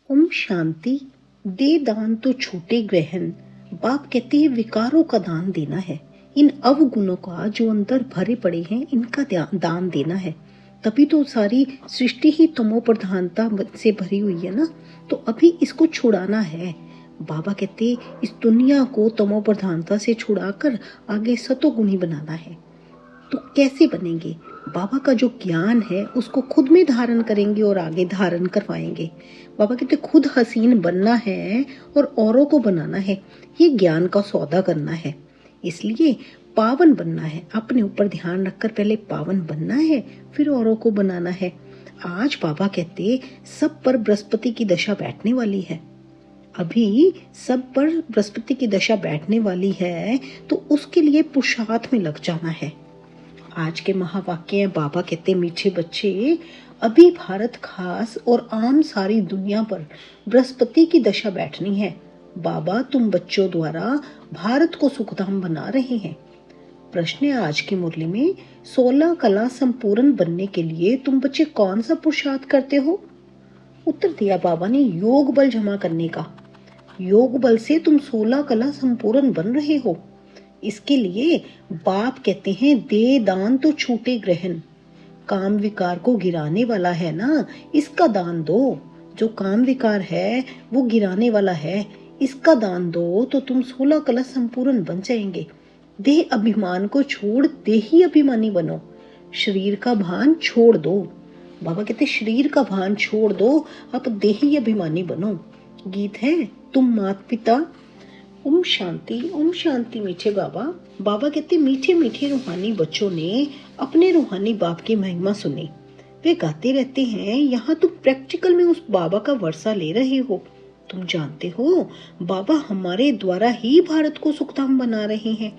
ओम शांति। दे दान तो छूटे ग्रहण। बाप कहते हैं विकारों का दान देना है, इन अवगुणों का जो अंदर भरे पड़े हैं इनका दान देना है। तभी तो सारी सृष्टि ही तमो प्रधानता से भरी हुई है ना, तो अभी इसको छुड़ाना है। बाबा कहते इस दुनिया को तमो प्रधानता से छुड़ाकर आगे सतोगुणी बनाना है। तो कैसे बनेंगे? बाबा का जो ज्ञान है उसको खुद में धारण करेंगे और आगे धारण करवाएंगे। बाबा कहते खुद हसीन बनना है और औरों को बनाना है, ये ज्ञान का सौदा करना है। इसलिए पावन बनना है, अपने ऊपर ध्यान रखकर पहले पावन बनना है, फिर औरों को बनाना है। आज बाबा कहते सब पर बृहस्पति की दशा बैठने वाली है। अभी सब पर बृहस्पति की दशा बैठने वाली है, तो उसके लिए पुरुषार्थ में लग जाना है। आज के महावाक्य हैं, बाबा कहते मीठे बच्चे, अभी भारत खास और आम सारी दुनिया पर बृहस्पति की दशा बैठनी है। बाबा तुम बच्चों द्वारा भारत को सुखधाम बना रहे हैं। प्रश्न है आज की मुरली में, 16 कला संपूर्ण बनने के लिए तुम बच्चे कौन सा पुरुषार्थ करते हो? उत्तर दिया बाबा ने, योग बल जमा करने का। योग बल से तुम 16 कला संपूर्ण बन रहे हो। इसके लिए बाप कहते हैं दे दान तो छूटे ग्रहण। काम विकार को गिराने वाला है ना, इसका दान दो। जो काम विकार है वो गिराने वाला है, इसका दान दो तो तुम 16 कला संपूर्ण बन जाएंगे। देह अभिमान को छोड़ देही अभिमानी बनो। शरीर का भान छोड़ दो। बाबा कहते शरीर का भान छोड़ दो, अब देही अभिमानी बनो। गीत है, तुम माता पिता। ओम शांति मीठे बाबा। बाबा कहते मीठे मीठे रूहानी बच्चों ने अपने रूहानी बाप की महिमा सुनी। वे गाते रहते हैं, यहाँ तुम प्रैक्टिकल में उस बाबा का वर्षा ले रहे हो। तुम जानते हो बाबा हमारे द्वारा ही भारत को सुखधाम बना रहे हैं।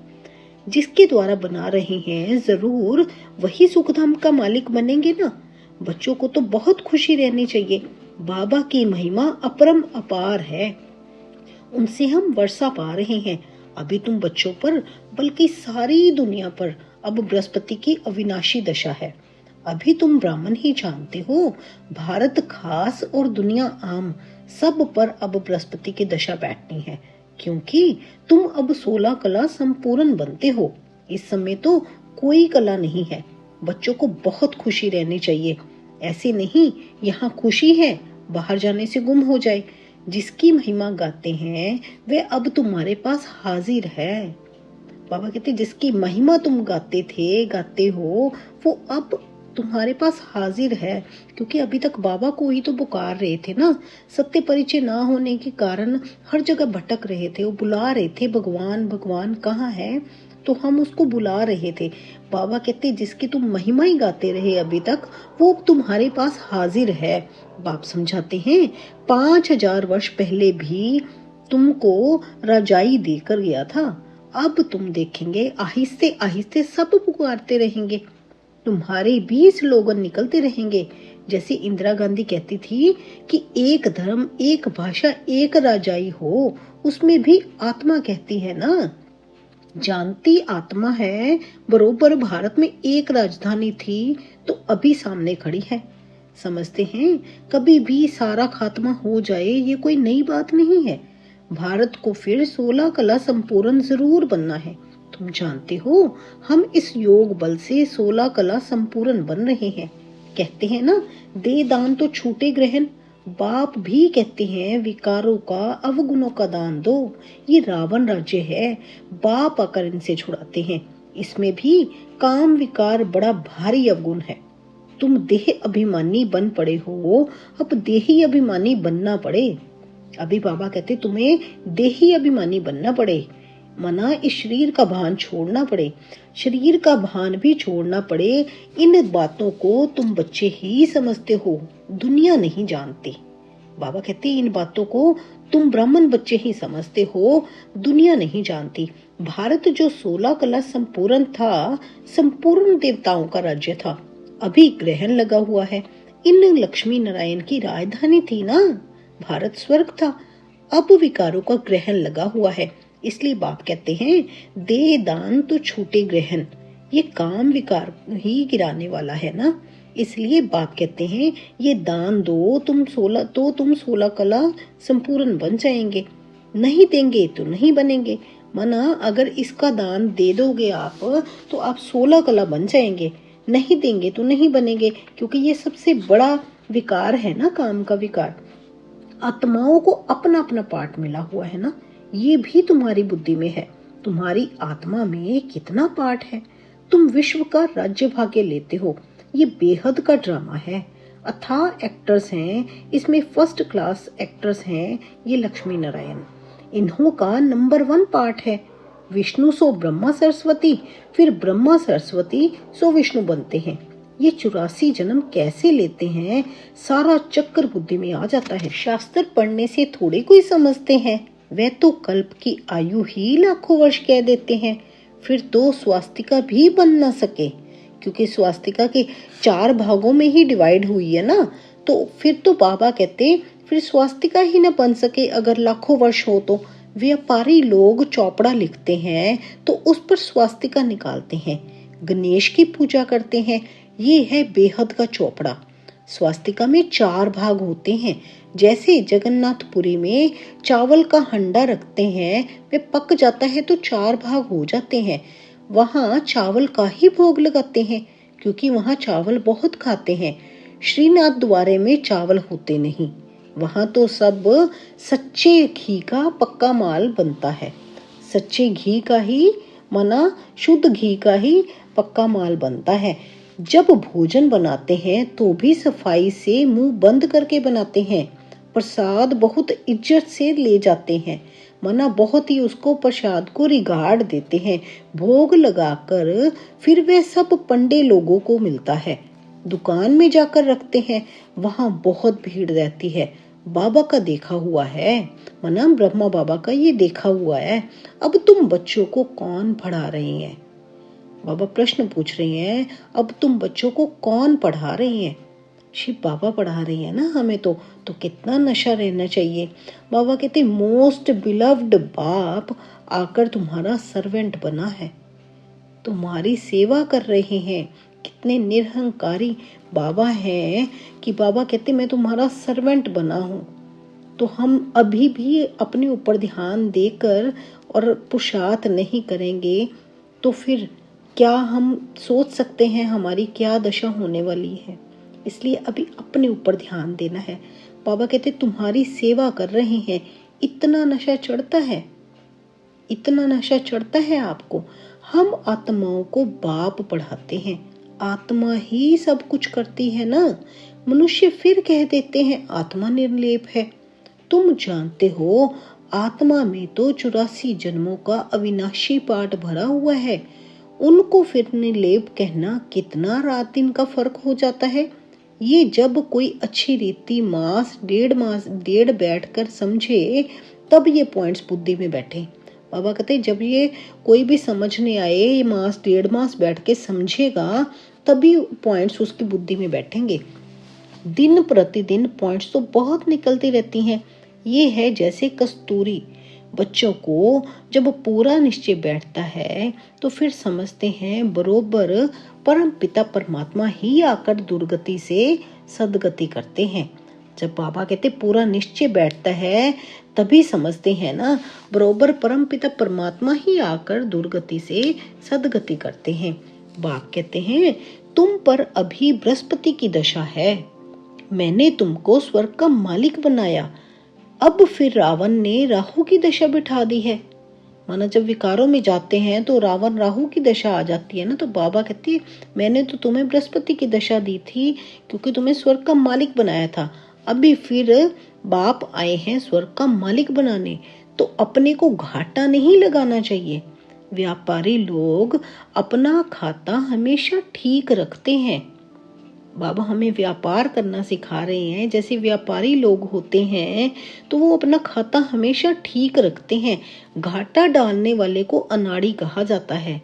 जिसके द्वारा बना रहे हैं जरूर वही सुखधाम का मालिक बनेंगे ना। बच्चों को तो बहुत खुशी रहनी चाहिए। बाबा की महिमा अपरम अपार है, उनसे हम वर्षा पा रहे हैं। अभी तुम बच्चों पर बल्कि सारी दुनिया पर अब बृहस्पति की अविनाशी दशा है। अभी तुम ब्राह्मण ही जानते हो, भारत खास और दुनिया आम सब पर अब बृहस्पति की दशा बैठनी है, क्योंकि तुम अब 16 कला संपूर्ण बनते हो। इस समय तो कोई कला नहीं है। बच्चों को बहुत खुशी रहनी चाहिए। ऐसे नहीं यहाँ खुशी है बाहर जाने से गुम हो जाए। जिसकी महिमा गाते हैं वे अब तुम्हारे पास हाजिर है। बाबा कहते जिसकी महिमा तुम गाते हो वो अब तुम्हारे पास हाजिर है, क्योंकि अभी तक बाबा को ही तो पुकार रहे थे ना। सत्य परिचय ना होने के कारण हर जगह भटक रहे थे। वो बुला रहे थे भगवान भगवान कहाँ है, तो हम उसको बुला रहे थे। बाबा कहते जिसकी तुम महिमा ही गाते रहे अभी तक, वो तुम्हारे पास हाजिर है। बाप समझाते हैं 5000 वर्ष पहले भी तुमको राजाई देकर गया था। अब तुम देखेंगे आहिस्ते आहिस्ते सब पुकारते रहेंगे, तुम्हारे 20 लोगन निकलते रहेंगे। जैसे इंदिरा गांधी कहती थी कि एक धर्म एक भाषा एक राजाई हो, उसमें भी आत्मा कहती है ना, जानती आत्मा है। बरोबर भारत में एक राजधानी थी तो अभी सामने खड़ी है। समझते हैं कभी भी सारा खात्मा हो जाए ये कोई नई बात नहीं है। भारत को फिर 16 कला संपूर्ण जरूर बनना है। तुम जानते हो हम इस योग बल से 16 कला संपूर्ण बन रहे हैं। कहते हैं ना दे दान तो छूटे ग्रहण। बाप भी कहते हैं विकारों का अवगुणों का दान दो। ये रावण राज्य है, बाप आकर इनसे छुड़ाते हैं। इसमें भी काम विकार बड़ा भारी अवगुण है। तुम देह अभिमानी बन पड़े हो, अब देही अभिमानी बनना पड़े। अभी बाबा कहते तुम्हें देही अभिमानी बनना पड़े, मना इस शरीर का भान छोड़ना पड़े। शरीर का भान भी छोड़ना पड़े। इन बातों को तुम बच्चे ही समझते हो, दुनिया नहीं जानती। बाबा कहते इन बातों को तुम ब्राह्मण बच्चे ही समझते हो, दुनिया नहीं जानती। भारत जो 16 कला संपूर्ण था, संपूर्ण देवताओं का राज्य था। अभी ग्रहण लगा हुआ है। इन लक्ष्मी नारायण की राजधानी थी ना, भारत स्वर्ग था। अब विकारों का ग्रहण लगा हुआ है। इसलिए बाप कहते हैं दे दान तो छूटे ग्रहण। ये काम विकार ही गिराने वाला है ना। इसलिए बाप कहते हैं ये दान दो, तुम 16 कला संपूर्ण बन जाएंगे, नहीं देंगे तो नहीं बनेंगे। माना अगर इसका दान दे दोगे आप तो आप 16 कला बन जाएंगे, नहीं देंगे तो नहीं बनेंगे, क्योंकि ये सबसे बड़ा विकार है ना, काम का विकार। आत्माओं को अपना अपना पार्ट मिला हुआ है ना, ये भी तुम्हारी बुद्धि में है। तुम्हारी आत्मा में कितना पार्ट है, तुम विश्व का राज्य भाग्य लेते हो। ये बेहद का ड्रामा है, अथाह एक्टर्स हैं इसमें, फर्स्ट क्लास एक्टर्स हैं ये लक्ष्मी नारायण। इन्हों का नंबर 1 पार्ट है। विष्णु सो ब्रह्मा सरस्वती, फिर ब्रह्मा सरस्वती सो विष्णु बनते हैं। ये 84 जन्म कैसे लेते हैं, सारा चक्कर बुद्धि में आ जाता है। शास्त्र पढ़ने से थोड़े कोई समझते हैं, वे तो कल्प की आयु ही लाखों वर्ष कह देते हैं। फिर तो स्वास्तिका भी बन ना सके, क्योंकि स्वास्तिका के 4 भागों में ही डिवाइड हुई है ना, तो फिर तो बाबा कहते फिर स्वास्तिका ही न बन सके अगर लाखों वर्ष हो तो। व्यापारी लोग चौपड़ा लिखते हैं तो उस पर स्वास्तिका निकालते हैं, गणेश की पूजा करते हैं, ये है बेहद का चौपड़ा। स्वास्तिका में 4 भाग होते हैं, जैसे जगन्नाथपुरी में चावल का हंडा रखते हैं, वे पक जाता है तो 4 भाग हो जाते हैं। वहाँ चावल का ही भोग लगाते हैं, क्योंकि वहाँ चावल बहुत खाते हैं। श्रीनाथ द्वारे में चावल होते नहीं, वहाँ तो सब सच्चे घी का पक्का माल बनता है। सच्चे घी का ही, माना शुद्ध घी का ही पक्का माल बनता है। जब भोजन बनाते हैं तो भी सफाई से मुंह बंद करके बनाते हैं। प्रसाद बहुत इज्जत से ले जाते हैं, माना बहुत ही उसको प्रसाद को रिगार्ड देते हैं। भोग लगाकर फिर वे सब पंडे लोगों को मिलता है। दुकान में जाकर रखते हैं, वहाँ बहुत भीड़ रहती है। बाबा का देखा हुआ है, माना ब्रह्मा बाबा का ये देखा हुआ है। अब तुम बच्चों को कौन पढ़ा रहे हैं? बाबा प्रश्न पूछ रहे हैं, अब तुम बच्चों को कौन पढ़ा रहे हैं? शिव बाबा पढ़ा रहे हैं ना हमें, तो कितना नशा रहना चाहिए। बाबा कहते मोस्ट बिलव्ड बाप आकर तुम्हारा सर्वेंट बना है, तुम्हारी सेवा कर रहे हैं। कितने निरहंकारी बाबा हैं कि बाबा कहते मैं तुम्हारा सर्वेंट बना हूँ। तो हम अभी भी अपने ऊपर ध्यान देकर और पुरुषार्थ नहीं करेंगे तो फिर क्या हम सोच सकते हैं हमारी क्या दशा होने वाली है। इसलिए अभी अपने ऊपर ध्यान देना है। बाबा कहते तुम्हारी सेवा कर रहे हैं, इतना नशा चढ़ता है, इतना नशा चढ़ता है आपको। हम आत्माओं को बाप पढ़ाते हैं, आत्मा ही सब कुछ करती है ना। मनुष्य फिर कह देते हैं आत्मा निर्लेप है। तुम जानते हो आत्मा में तो 84 जन्मों का अविनाशी पाठ भरा हुआ है। उनको फिर निर्लेप कहना कितना रात दिन का फर्क हो जाता है। ये जब कोई अच्छी रीति मास डेढ़ बैठ कर समझे तब ये पॉइंट्स बुद्धि में बैठे। बाबा कहते जब ये कोई भी समझने आए, ये मास 1.5 मास बैठ के समझेगा तभी पॉइंट्स उसकी बुद्धि में बैठेंगे। दिन प्रतिदिन पॉइंट्स तो बहुत निकलती रहती हैं। ये है जैसे कस्तूरी। बच्चों को जब पूरा निश्चय बैठता है तो फिर समझते हैं बरोबर परम पिता परमात्मा ही आकर दुर्गति से सदगति करते हैं। जब बाबा कहते पूरा निश्चय बैठता है तभी समझते हैं ना, बरोबर परम पिता परमात्मा ही आकर दुर्गति से सदगति करते हैं। बाप कहते हैं तुम पर अभी बृहस्पति की दशा है, मैंने तुमको स्वर्ग का मालिक बनाया। अब फिर रावण ने राहु की दशा बिठा दी है। माना जब विकारों में जाते हैं तो रावण राहु की दशा आ जाती है ना, तो बाबा कहते हैं मैंने तो तुम्हें बृहस्पति की दशा दी थी क्योंकि तुम्हें स्वर्ग का मालिक बनाया था। अभी फिर बाप आए हैं स्वर्ग का मालिक बनाने, तो अपने को घाटा नहीं लगाना चाहिए। व्यापारी लोग अपना खाता हमेशा ठीक रखते हैं। बाबा हमें व्यापार करना सिखा रहे हैं। जैसे व्यापारी लोग होते हैं तो वो अपना खाता हमेशा ठीक रखते हैं। घाटा डालने वाले को अनाड़ी कहा जाता है।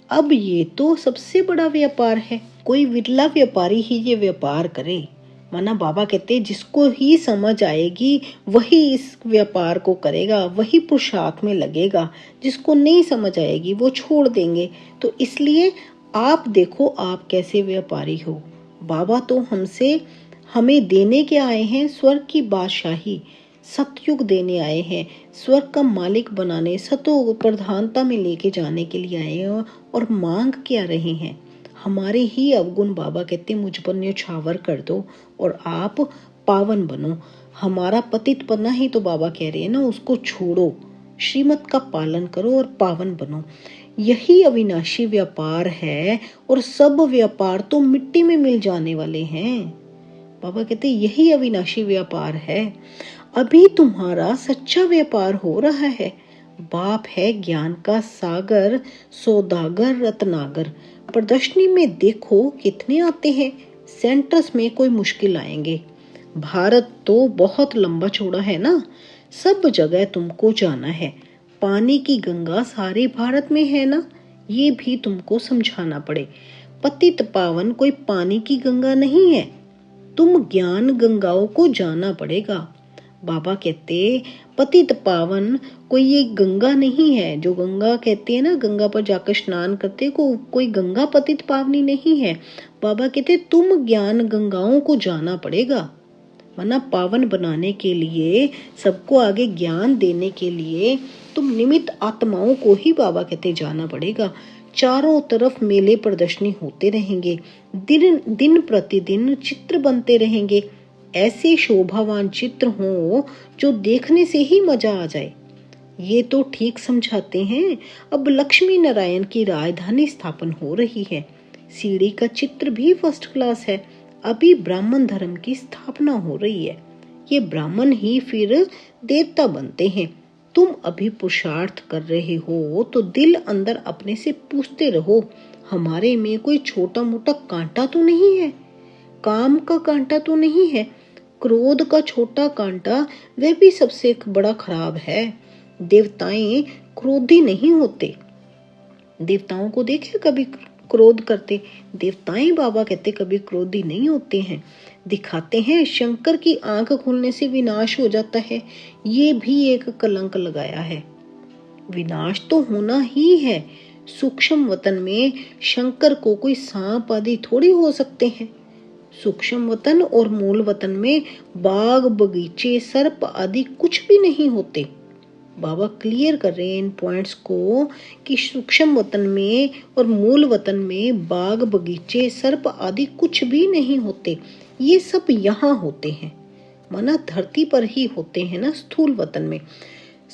अब ये तो सबसे बड़ा व्यापार है, कोई विरला व्यापारी ही ये व्यापार करे। माना बाबा कहते हैं जिसको ही समझ आएगी वही इस व्यापार को करेगा, वही पुरुषार्थ में लगेगा। जिसको नहीं समझ आएगी वो छोड़ देंगे। तो इसलिए आप देखो आप कैसे व्यापारी हो। बाबा तो हमें देने के आए हैं स्वर्ग की बादशाही, सतयुग देने आए हैं, स्वर्ग का मालिक बनाने, सतो प्रधानता में लेके जाने के लिए आए हैं। और मांग क्या रहे हैं? हमारे ही अवगुण। बाबा कहते मुझ पर न्यौछावर कर दो और आप पावन बनो। हमारा पतितपना ही तो बाबा कह रहे हैं ना, उसको छोड़ो, श्रीमत का पालन करो और पावन बनो। यही अविनाशी व्यापार है और सब व्यापार तो मिट्टी में मिल जाने वाले हैं। बाबा कहते यही अविनाशी व्यापार है। अभी तुम्हारा सच्चा व्यापार हो रहा है। बाप है ज्ञान का सागर, सौदागर रत्नागर। प्रदर्शनी में देखो कितने आते हैं, सेंटर्स में कोई मुश्किल आएंगे। भारत तो बहुत लंबा चौड़ा है ना, सब जगह तुमको जाना है। पानी की गंगा सारे भारत में है ना, ये भी तुमको समझाना पड़े। पतित पावन कोई पानी की गंगा नहीं है, तुम ज्ञान गंगाओं को जाना पड़ेगा। बाबा कहते पतित पावन कोई ये गंगा नहीं है, जो गंगा कहते हैं ना, गंगा पर जाकर स्नान करते को कोई गंगा पतित पावनी नहीं है। बाबा कहते तुम ज्ञान गंगाओं को जाना पड़ेगा। वरना पावन बनाने के लिए, सबको आगे ज्ञान देने के लिए तुम निमित्त आत्माओं को ही बाबा कहते जाना पड़ेगा। चारों तरफ मेले प्रदर्शनी होते रहेंगे, दिन प्रतिदिन चित्र बनते रहेंगे। ऐसे शोभावान चित्र हो जो देखने से ही मजा आ जाए। ये तो ठीक समझाते हैं। अब लक्ष्मी नारायण की राजधानी स्थापन हो रही है, सीढ़ी का चित्र भी फर्स्ट क्लास है। अभी ब्राह्मण धर्म की स्थापना हो रही है, ये ब्राह्मण ही फिर देवता बनते हैं। तुम अभी पुरुषार्थ कर रहे हो तो दिल अंदर अपने से पूछते रहो, हमारे में कोई छोटा मोटा कांटा तो नहीं है, काम का कांटा तो नहीं है, क्रोध का छोटा कांटा वह भी सबसे बड़ा खराब है। देवताएं क्रोधी नहीं होते, देवताओं को देखे कभी क्रोध करते? देवताएं बाबा कहते कभी क्रोधी नहीं होते हैं। दिखाते हैं शंकर की आंख खुलने से विनाश हो जाता है, ये भी एक कलंक लगाया है। विनाश तो होना ही है। सूक्ष्म वतन में शंकर को कोई सांप आदि थोड़ी हो सकते हैं। सूक्ष्म वतन और मूल वतन में बाग बगीचे सर्प आदि कुछ भी नहीं होते। बाबा क्लियर कर रहे हैं इन पॉइंट्स को कि सूक्ष्म वतन में और मूल वतन में बाग बगीचे सर्प आदि कुछ भी नहीं होते। ये सब यहाँ होते हैं, माना धरती पर ही होते हैं ना, स्थूल वतन में।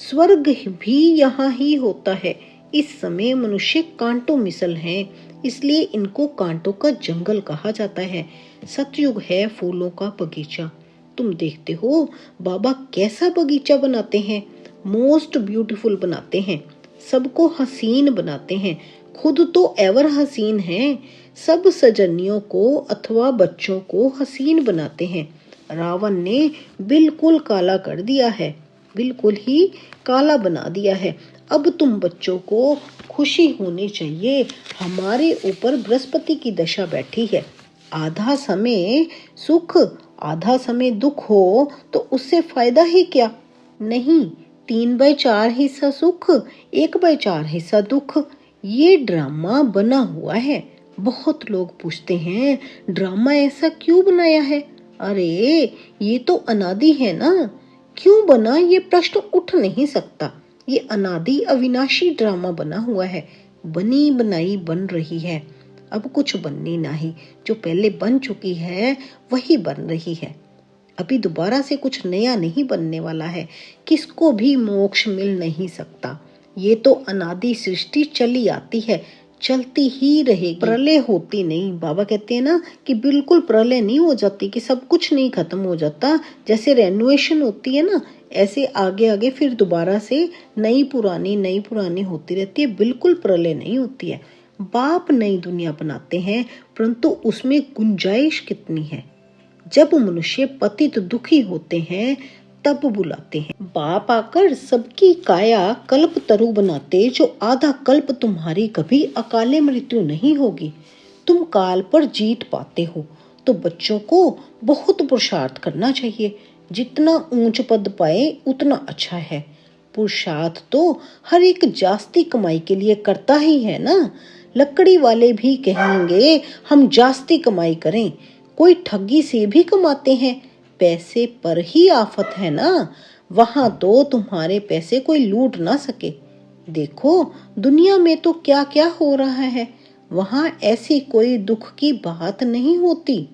स्वर्ग भी यहाँ ही होता है। इस समय मनुष्य कांटों मिसल हैं, इसलिए इनको कांटों का जंगल कहा जाता है। सतयुग है फूलों का बगीचा। तुम देखते हो बाबा कैसा बगीचा बनाते हैं, मोस्ट ब्यूटीफुल बनाते हैं, सबको हसीन बनाते हैं, खुद तो एवर हसीन हैं, सब सजनियों को अथवा बच्चों को हसीन बनाते हैं। रावण ने बिल्कुल काला कर दिया है, बिल्कुल ही काला बना दिया है। अब तुम बच्चों को खुशी होनी चाहिए, हमारे ऊपर बृहस्पति की दशा बैठी है। आधा समय सुख आधा समय दुख हो तो उससे फायदा ही क्या? नहीं, 3/4 हिस्सा सुख, 1/4 हिस्सा दुख। ये ड्रामा बना हुआ है। बहुत लोग पूछते हैं ड्रामा ऐसा क्यों बनाया है? अरे ये तो अनादि है ना, क्यों बना ये प्रश्न उठ नहीं सकता। ये अनादि अविनाशी ड्रामा बना हुआ है, बनी बनाई बन रही है। अब कुछ बननी नहीं, जो पहले बन चुकी है वही बन रही है। अभी दोबारा से कुछ नया नहीं बनने वाला है, किसको भी मोक्ष मिल नहीं सकता। ये तो अनादि सृष्टि चली आती है, चलती ही रहेगी, प्रलय होती नहीं। बाबा कहते हैं ना कि बिल्कुल प्रलय नहीं हो जाती, कि सब कुछ नहीं खत्म हो जाता। जैसे रेनोवेशन होती है ना, ऐसे आगे आगे फिर दोबारा से नई पुरानी होती रहती है, बिल्कुल प्रलय नहीं होती है। बाप नई दुनिया बनाते हैं, परंतु उसमें गुंजाइश कितनी है। जब मनुष्य पतित दुखी होते हैं तब बुलाते हैं। बाप आकर सबकी काया कल्प तरु बनाते, जो आधा कल्प तुम्हारी कभी अकाले मृत्यु नहीं होगी। तुम काल पर जीत पाते हो तो बच्चों को बहुत पुरुषार्थ करना चाहिए। जितना ऊंच पद पाए उतना अच्छा है। पुरुषार्थ तो हर एक जास्ती कमाई के लिए करता ही है ना। लकड़ी वाले भी कहेंगे हम जास्ती कमाई करें, कोई ठगी से भी कमाते हैं, पैसे पर ही आफत है ना, वहां तो तुम्हारे पैसे कोई लूट ना सके। देखो दुनिया में तो क्या क्या हो रहा है, वहां ऐसी कोई दुख की बात नहीं होती।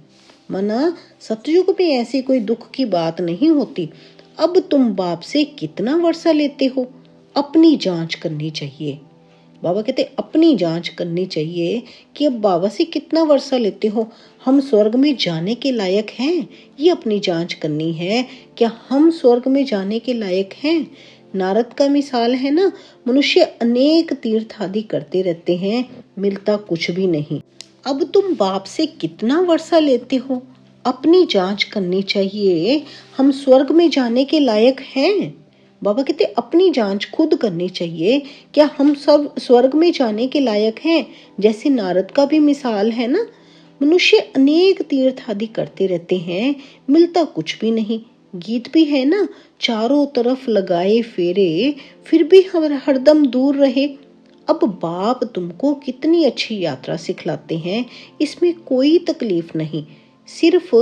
मना सतयुग में ऐसी कोई दुख की बात नहीं होती। अब तुम बाप से कितना वर्षा लेते हो, अपनी जांच करनी चाहिए। बाबा कहते अपनी जांच करनी चाहिए कि अब बाबा से कितना वर्षा लेते हो, हम स्वर्ग में जाने के लायक हैं, ये अपनी जांच करनी है। क्या हम स्वर्ग में जाने के लायक हैं? नारद का मिसाल है ना, मनुष्य अनेक तीर्थ आदि करते रहते हैं, मिलता कुछ भी नहीं। अब तुम बाप से कितना वर्षा लेते हो, अपनी जांच करनी चाहिए, हम स्वर्ग में जाने के लायक हैं। बाबा कहते अपनी जांच खुद करनी चाहिए, क्या हम सब स्वर्ग में जाने के लायक हैं? जैसे नारद का भी मिसाल है ना, मनुष्य अनेक तीर्थ आदि करते रहते हैं, मिलता कुछ भी नहीं। गीत भी है ना, चारों तरफ लगाए फेरे, फिर भी हम हरदम दूर रहे। अब बाप तुमको कितनी अच्छी यात्रा सिखलाते हैं, इसमें कोई तकलीफ नहीं। सिर्फ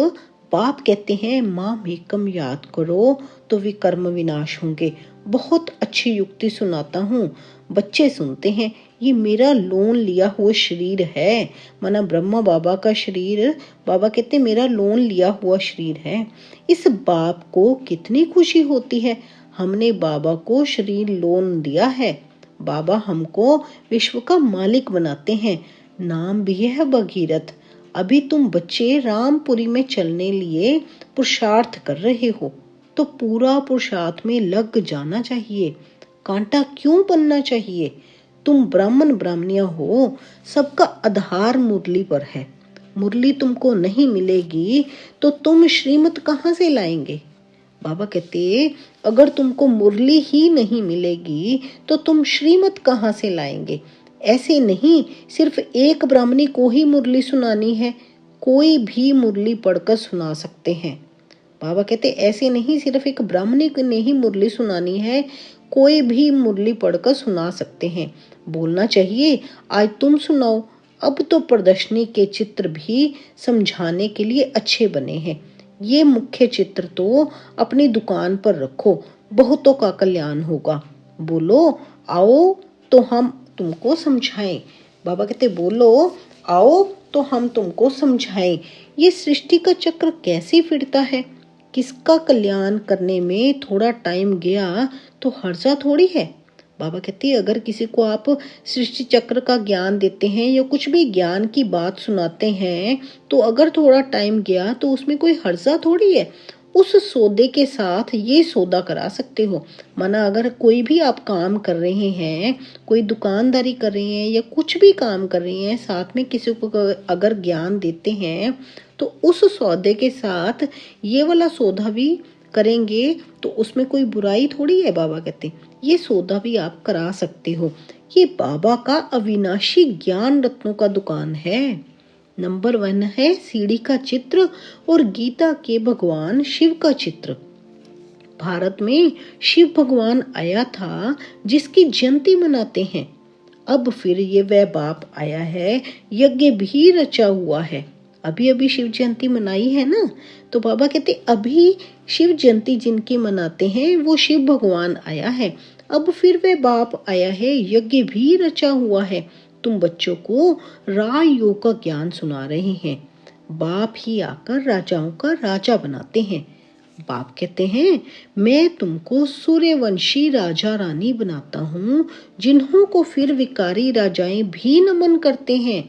बाप कहते हैं माम एकम याद करो तो विकर्म विनाश होंगे। बहुत अच्छी युक्ति सुनाता हूँ, बच्चे सुनते हैं। ये मेरा लोन लिया हुआ शरीर है, माना ब्रह्मा बाबा का शरीर, बाबा कहते मेरा लोन लिया हुआ शरीर है। इस बाप को कितनी खुशी होती है, हमने बाबा को शरीर लोन दिया है। बाबा हमको विश्व का मालिक बनाते हैं, नाम भी है भगीरथ। अभी तुम बच्चे रामपुरी में चलने लिए पुरुषार्थ कर रहे हो, तो पूरा पुरुषार्थ में लग जाना चाहिए, कांटा क्यों बनना चाहिए। तुम ब्राह्मण ब्राह्मणिया हो, सबका आधार मुरली पर है। मुरली तुमको नहीं मिलेगी तो तुम श्रीमत कहाँ से लाएंगे। बाबा कहते अगर तुमको मुरली ही नहीं मिलेगी तो तुम श्रीमत कहाँ से लाएंगे। ऐसे नहीं सिर्फ एक ब्राह्मणी को ही मुरली सुनानी है, कोई भी मुरली पढ़कर सुना सकते हैं। बाबा कहते ऐसे नहीं सिर्फ एक ब्राह्मणी को नहीं मुरली सुनानी है, कोई भी मुरली पढ़कर सुना सकते हैं। बोलना चाहिए आज तुम सुनाओ। अब तो प्रदर्शनी के चित्र भी समझाने के लिए अच्छे बने हैं, ये मुख्य चित्र तो अपनी दुकान पर रखो, बहुतों का कल्याण होगा। बोलो आओ तो हम तुमको समझाएं। बाबा कहते बोलो आओ तो हम तुमको समझाएं, ये सृष्टि का चक्र कैसे फिरता है। किसका कल्याण करने में थोड़ा टाइम गया तो हर्जा थोड़ी है। बाबा कहते हैं अगर किसी को आप सृष्टि चक्र का ज्ञान देते हैं या कुछ भी ज्ञान की बात सुनाते हैं, तो अगर थोड़ा टाइम गया तो उसमें कोई हर्जा थोड़ी है। उस सौदे के साथ ये सौदा करा सकते हो। माना अगर कोई भी आप काम कर रहे हैं, कोई दुकानदारी कर रहे हैं या कुछ भी काम कर रहे हैं, साथ में किसी को अगर ज्ञान देते हैं तो उस सौदे के साथ ये वाला सौदा भी करेंगे तो उसमें कोई बुराई थोड़ी है। बाबा कहते ये सौदा भी आप करा सकते हो। ये बाबा का अविनाशी ज्ञान रत्नों का दुकान है। नंबर 1 है सीढ़ी का चित्र और गीता के भगवान शिव का चित्र। भारत में शिव भगवान आया था जिसकी जयंती मनाते हैं। अब फिर ये वह बाप आया है, यज्ञ भी रचा हुआ है। अभी अभी शिव जयंती मनाई है ना, तो बाबा कहते अभी शिव जयंती जिनकी मनाते हैं वो शिव भगवान आया है। अब फिर वह बाप आया है, यज्ञ भी रचा हुआ है। तुम बच्चों को राजयोग का ज्ञान सुना रहे हैं। बाप ही आकर राजाओं का राजा बनाते हैं। बाप कहते हैं मैं तुमको सूर्यवंशी राजा रानी बनाता हूँ, जिन्हों को फिर विकारी राजाएं भी नमन करते हैं।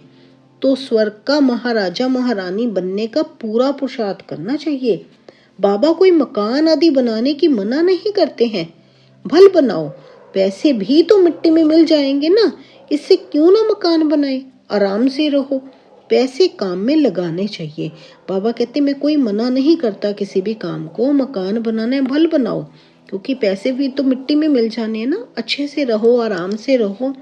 तो स्वर्ग का महाराजा महारानी बनने का पूरा पुरुषार्थ करना चाहिए। बाबा कोई मकान आदि बनाने की मना नहीं करते हैं, भल बनाओ, पैसे भी तो मिट्टी में मिल जाएंगे ना, इससे क्यों ना मकान बनाए, आराम से रहो, पैसे काम में लगाने चाहिए। बाबा कहते मैं कोई मना नहीं करता किसी भी काम को, मकान बनाना है भल बनाओ, क्योंकि पैसे भी तो मिट्टी में मिल जाने हैं ना, अच्छे से रहो, आराम से रहो,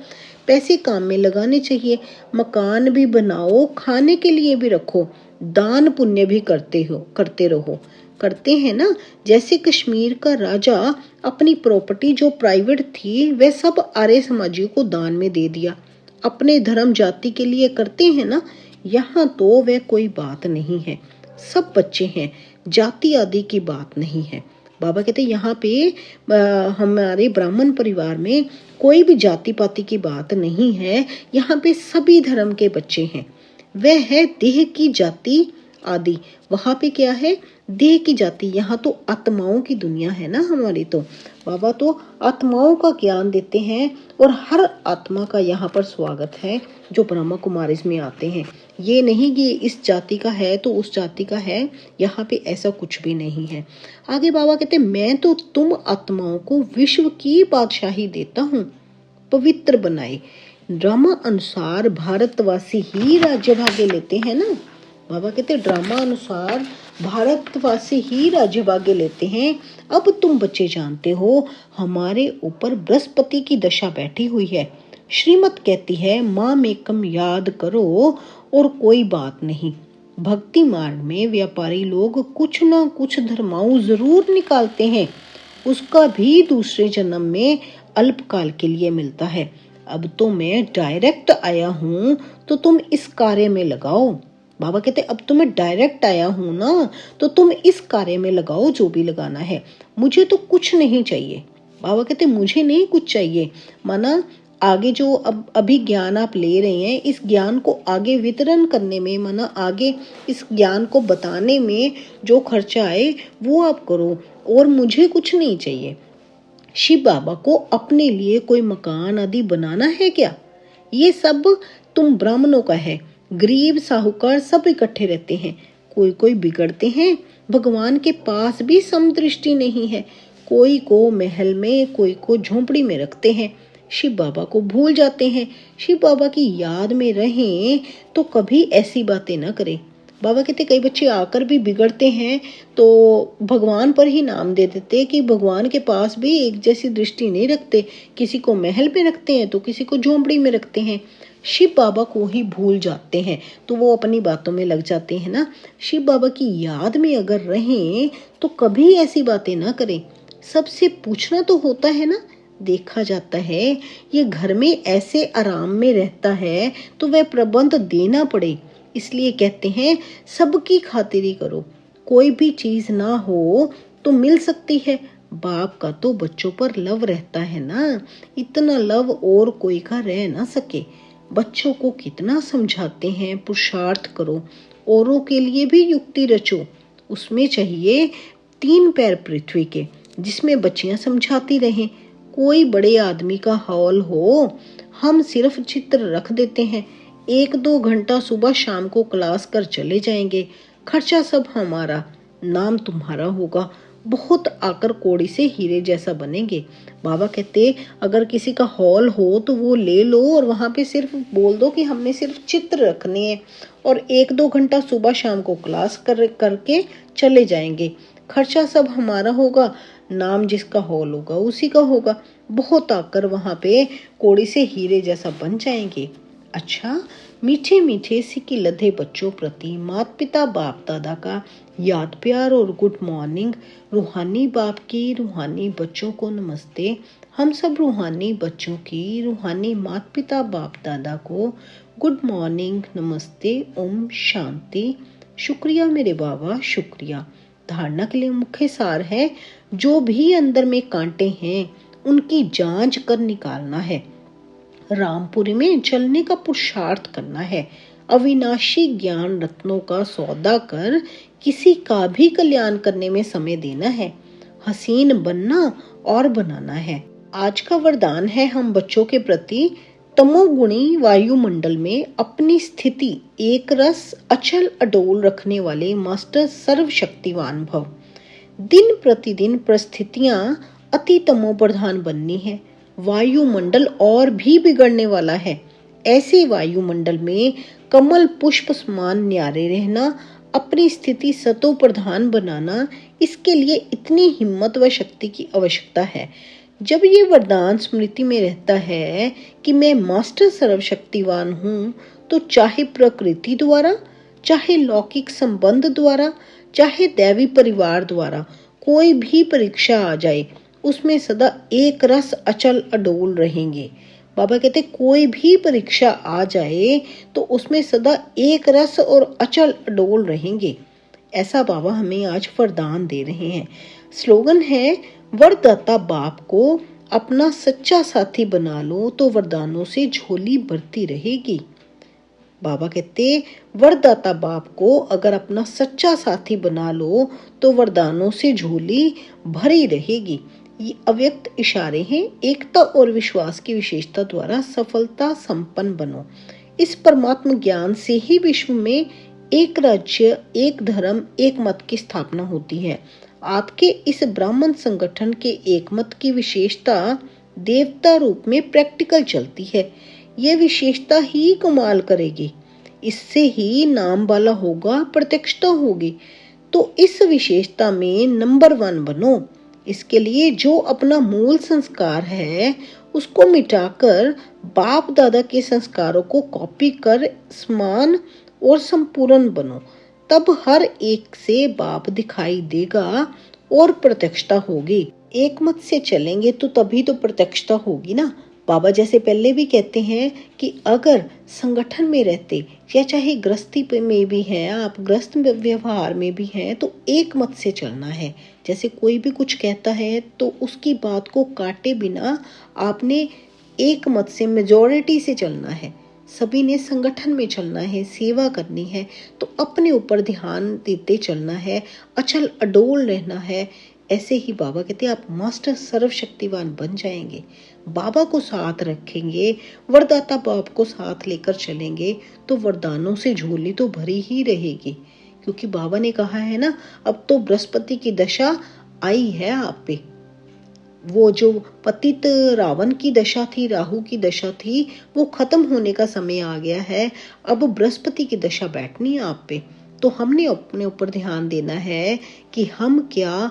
पैसे काम में लगाने चाहिए। मकान भी बनाओ, खाने के लिए भी रखो, दान पुण्य भी करते रहो, करते हैं ना। जैसे कश्मीर का राजा अपनी प्रॉपर्टी जो प्राइवेट थी वह सब आर्य समाजियों को दान में दे दिया, अपने धर्म जाति के लिए करते हैं ना। यहाँ तो वह कोई बात नहीं है। सब बच्चे हैं, जाति आदि की बात नहीं है। बाबा कहते यहाँ पे हमारे ब्राह्मण परिवार में कोई भी जाति पाति की बात नहीं है, यहाँ पे सभी धर्म के बच्चे हैं। वह है देह की जाति आदि, वहां पे क्या है, देह की जाति। यहाँ तो आत्माओं की दुनिया है ना हमारी। तो बाबा तो आत्माओं का ज्ञान देते हैं और हर आत्मा का यहाँ पर स्वागत है जो ब्रह्मा कुमारी में आते हैं। ये नहीं कि इस जाति का है तो उस जाति का है, यहाँ पे ऐसा कुछ भी नहीं है। आगे बाबा कहते मैं तो तुम आत्माओं को विश्व की बादशाही देता हूँ, पवित्र बनाए। ड्रामा अनुसार भारतवासी ही राज्य भाग्य लेते हैं ना। बाबा कहते ड्रामा अनुसार भारतवासी ही राज्य भाग्य लेते हैं। अब तुम बच्चे जानते हो हमारे ऊपर बृहस्पति की दशा बैठी हुई है। श्रीमत कहती है माम एकम याद करो और कोई बात नहीं। भक्ति मार्ग में व्यापारी लोग कुछ ना कुछ धर्माऊ जरूर निकालते हैं, उसका भी दूसरे जन्म में अल्पकाल के लिए मिलता है। अब तो मैं डायरेक्ट आया हूँ तो तुम इस कार्य में लगाओ। बाबा कहते अब तो मैं डायरेक्ट आया हूँ ना, तो तुम इस कार्य में लगाओ जो भी लगाना है। मुझे तो कुछ नहीं चाहिए। बाबा कहते मुझे नहीं कुछ चाहिए, माना आगे जो अभी ज्ञान आप ले रहे हैं, इस ज्ञान को आगे वितरण करने में, माना आगे इस ज्ञान को बताने में जो खर्चा आए वो आप करो, और मुझे कुछ नहीं चाहिए। शिव बाबा को अपने लिए कोई मकान आदि बनाना है क्या? ये सब तुम ब्राह्मणों का है। गरीब साहूकार सब इकट्ठे रहते हैं, कोई कोई बिगड़ते हैं। भगवान के पास भी समदृष्टि नहीं है, कोई को महल में, कोई को झोंपड़ी में रखते हैं। शिव बाबा को भूल जाते हैं। शिव बाबा की याद में रहें तो कभी ऐसी बातें न करें। बाबा कहते कई बच्चे आकर भी बिगड़ते हैं तो भगवान पर ही नाम दे देते कि भगवान के पास भी एक जैसी दृष्टि नहीं रखते, किसी को महल पे रखते हैं तो किसी को झोंपड़ी में रखते हैं। शिव बाबा को ही भूल जाते हैं तो वो अपनी बातों में लग जाते हैं ना। शिव बाबा की याद में अगर रहें तो कभी ऐसी बातें ना करें। सबसे पूछना तो होता है ना। देखा जाता है ये घर में ऐसे आराम में रहता है तो वह प्रबंध देना पड़े, इसलिए कहते हैं सबकी खातिरी करो। कोई भी चीज ना हो तो मिल सकती है। बाप का तो बच्चों पर लव रहता है ना, इतना लव और कोई का रह ना सके। बच्चों को कितना समझाते हैं, पुरुषार्थ करो, औरों के लिए भी युक्ति रचो। उसमें चाहिए 3 पैर पृथ्वी के, जिसमें बच्चियां समझाती रहें। कोई बड़े आदमी का हॉल हो, हम सिर्फ चित्र रख देते हैं। 1-2 घंटा सुबह शाम को क्लास कर चले जाएंगे। खर्चा सब हमारा, नाम तुम्हारा होगा। बहुत आकर कोड़ी से हीरे जैसा बनेंगे। बाबा कहते अगर किसी का हॉल हो तो वो ले लो और वहां पे सिर्फ बोल दो कि हमने सिर्फ चित्र रखने हैं, और 1-2 घंटा सुबह शाम को क्लास करके चले जाएंगे। खर्चा सब हमारा होगा, नाम जिसका हॉल होगा उसी का होगा। बहुत आकर वहां पे कोड़ी से हीरे जैसा बन जाएंगे। अच्छा, मीठे मीठे सिक्के लधे बच्चों प्रति माता पिता बाप दादा का याद प्यार और गुड मॉर्निंग। रूहानी बाप की रूहानी बच्चों को नमस्ते। हम सब रूहानी बच्चों की रूहानी माता पिता बाप दादा को गुड मॉर्निंग, नमस्ते, ओम शांति। शुक्रिया मेरे बाबा, शुक्रिया। धारणा के लिए मुख्य सार है, जो भी अंदर में कांटे हैं उनकी जांच कर निकालना है। रामपुरी में चलने का पुरुषार्थ करना है। अविनाशी ज्ञान रत्नों का सौदा कर किसी का भी कल्याण करने में समय देना है। हसीन बनना और बनाना है। आज का वरदान है हम बच्चों के प्रति, तमोगुणी वायुमंडल में अपनी स्थिति एक रस अचल अडोल रखने वाले मास्टर सर्वशक्तिवान भव। दिन प्रतिदिन परिस्थितियां अति तमो प्रधान बननी है। वायुमंडल और भी बिगड़ने वाला है। ऐसे वायुमंडल में कमल पुष्प समान न्यारे रहना, अपनी स्थिति सतो प्रधान बनाना, इसके लिए इतनी हिम्मत व शक्ति की आवश्यकता है। जब ये वरदान स्मृति में रहता है कि मैं मास्टर सर्वशक्तिवान हूँ, तो चाहे प्रकृति द्वारा, चाहे लौकिक संबंध द्वारा, चाहे दैवी परिवार द्वारा कोई भी परीक्षा आ जाए, उसमें सदा एक रस अचल अडोल रहेंगे। बाबा कहते कोई भी परीक्षा आ जाए तो उसमें सदा एक रस और अचल अडोल रहेंगे। ऐसा बाबा हमें आज वरदान दे रहे हैं। स्लोगन है, वरदाता बाप को अपना सच्चा साथी बना लो तो वरदानों से झोली भरती रहेगी। बाबा कहते, वरदाता बाप को अगर अपना सच्चा साथी बना लो तो वरदानों से झोली भरी रहेगी। ये अव्यक्त इशारे हैं। एकता और विश्वास की विशेषता द्वारा सफलता संपन्न बनो। इस परमात्म ज्ञान से ही विश्व में एक राज्य, एक धर्म, एक मत की स्थापना होती है। आपके इस ब्राह्मण संगठन के एक मत की विशेषता देवता रूप में प्रैक्टिकल चलती है। यह विशेषता ही कमाल करेगी। इससे ही नाम वाला होगा, प्रत्यक्षता होगी। तो इस विशेषता में नंबर 1 बनो। इसके लिए जो अपना मूल संस्कार है उसको मिटाकर बाप दादा के संस्कारों को कॉपी कर समान और संपूर्ण बनो। तब हर एक से बाप दिखाई देगा और प्रत्यक्षता होगी। एक मत से चलेंगे तो तभी तो प्रत्यक्षता होगी ना। बाबा जैसे पहले भी कहते हैं कि अगर संगठन में रहते या चाहे गृहस्थी में भी हैं, आप गृहस्थ व्यवहार में भी हैं, तो एक मत से चलना है। जैसे कोई भी कुछ कहता है तो उसकी बात को काटे बिना आपने एक मत से, मेजॉरिटी से चलना है। सभी ने संगठन में चलना है, सेवा करनी है, तो अपने ऊपर ध्यान देते चलना है, अचल अडोल रहना है। ऐसे ही बाबा कहते हैं आप मास्टर सर्वशक्तिवान बन जाएंगे। बाबा को साथ रखेंगे, वरदाता बाप को साथ लेकर चलेंगे तो वरदानों से झोली तो भरी ही रहेगी। क्योंकि बाबा ने कहा है ना, अब तो बृहस्पति की दशा आई है आप पे। वो जो पतित रावण की दशा थी, राहु की दशा थी, वो खत्म होने का समय आ गया है। अब बृहस्पति की दशा बैठनी है आप पे। तो हमने अपने ऊपर ध्यान देना है कि हम क्या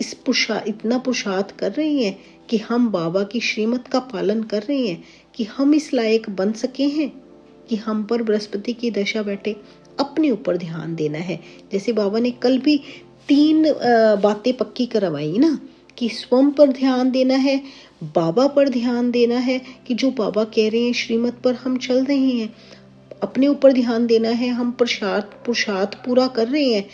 इतना पुरुषार्थ कर रहे हैं कि हम बाबा की श्रीमत का पालन कर रहे हैं, कि हम इस लायक बन सके हैं कि हम पर बृहस्पति की दशा बैठे। अपने ऊपर ध्यान देना है। जैसे बाबा ने कल भी 3 बातें पक्की करवाई ना, कि स्वयं पर ध्यान देना है, बाबा पर ध्यान देना है कि जो बाबा कह रहे हैं श्रीमत पर हम चल रहे हैं, अपने ऊपर ध्यान देना है, हम पुरुषार्थ पूरा कर रहे हैं,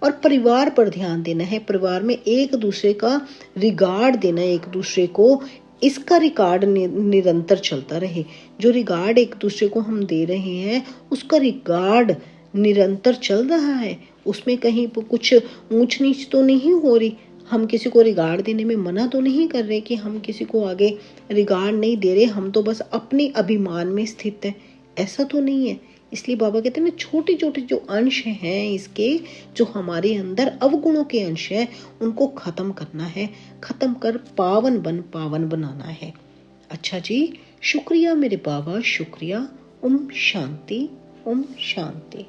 और परिवार पर ध्यान देना है। परिवार में एक दूसरे का रिगार्ड देना है, एक दूसरे को, इसका रिगार्ड निरंतर चलता रहे। जो रिगार्ड एक दूसरे को हम दे रहे हैं उसका रिगार्ड निरंतर चल रहा है, उसमें कहीं कुछ ऊंच नीच तो नहीं हो रही। हम किसी को रिगार्ड देने में मना तो नहीं कर रहे कि हम किसी को आगे रिगार्ड नहीं दे रहे, हम तो बस अपने अभिमान में स्थित है, ऐसा तो नहीं है। इसलिए बाबा कहते हैं ना, छोटे छोटे जो अंश हैं इसके, जो हमारे अंदर अवगुणों के अंश हैं, उनको खत्म करना है, खत्म कर पावन बनाना है। अच्छा जी, शुक्रिया मेरे बाबा, शुक्रिया। ओम शांति, ओम शांति।